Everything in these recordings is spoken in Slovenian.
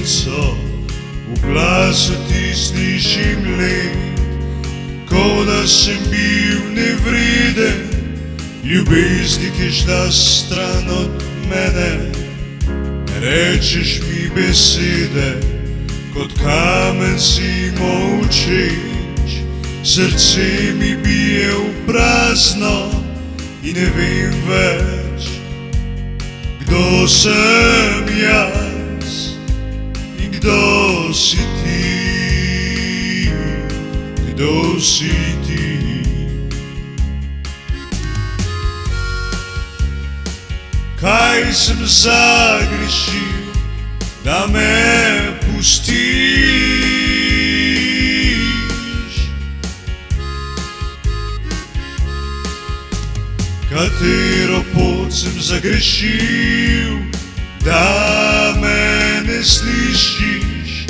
lico, u glasu ti slišim led, ko da sem bil nevreden, ljubezni, ki šla stran od mene. Rečeš mi besede, kot kamen si molčeč, srce mi bije v prazno in ne vem več, kdo sem jaz in kdo si ti, kdo si ti. Kaj sem zagrešil, da me pustiš? Katero pot sem zagrešil, da me ne slišiš?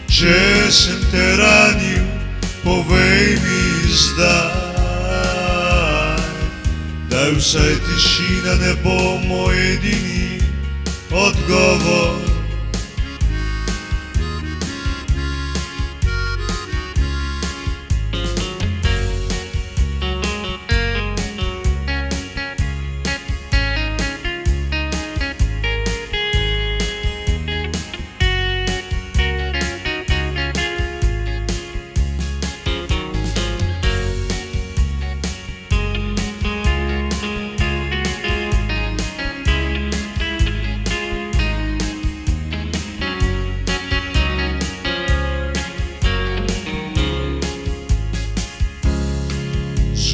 Če sem te ranil, povej mi zdaj, da vsaj tišina ne bo moj edini odgovor.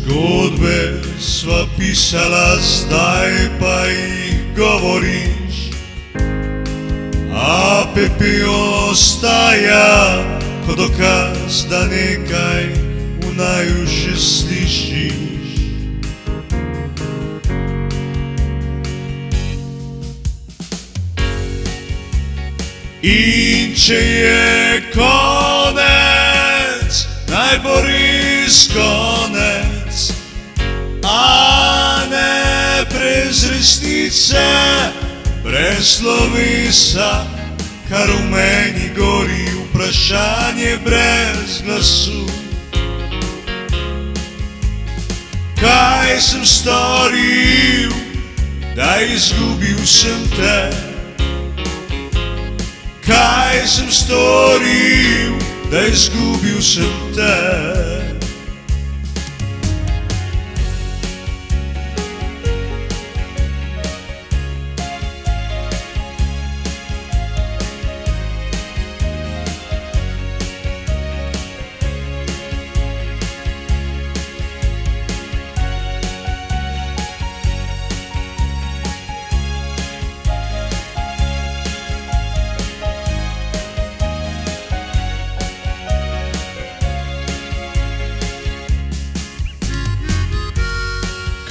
Zgodbe sva pisala, zdaj pa jih govoriš, a pepel ostaja kot dokaz, da nekaj v naju še slišiš. In če je konec, naj bo res konec, a ne brez resnice, brez slovesa, kar v meni gori, vprašanje brez glasu. Kaj sem storil, da izgubil sem te? Kaj sem storil, da izgubil sem te?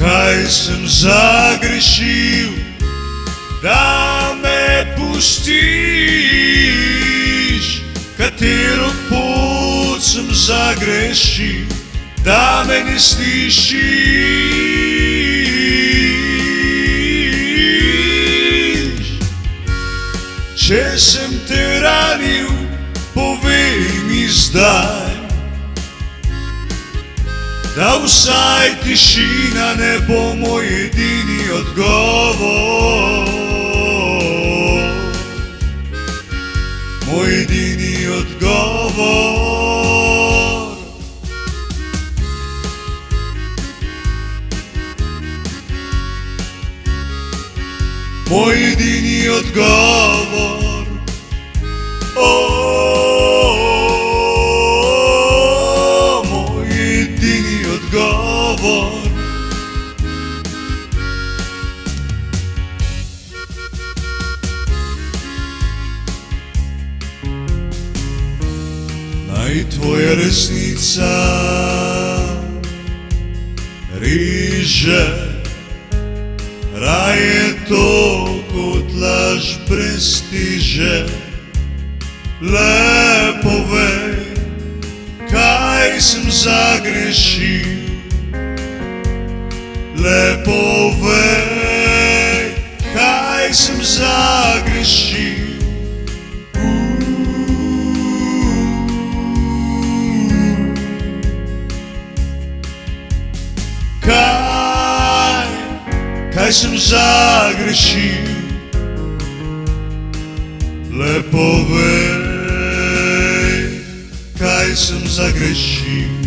Kaj sem zagrešil, da me pustiš? Katero pot sem zagrešil, da me ne slišiš? Če sem te ranil, povej mi zdaj, da vsaj tišina ne bo moj edini odgovor. Moj edini odgovor. Moj edini odgovor. Moj edini odgovor. Naj tvoja resnica reže raje to kot laž brez teže. Le povej, kaj sem zagrešil. Le povej, kaj sem zagrešil. kaj sem zagrešil. Le povej, kaj sem zagrešil.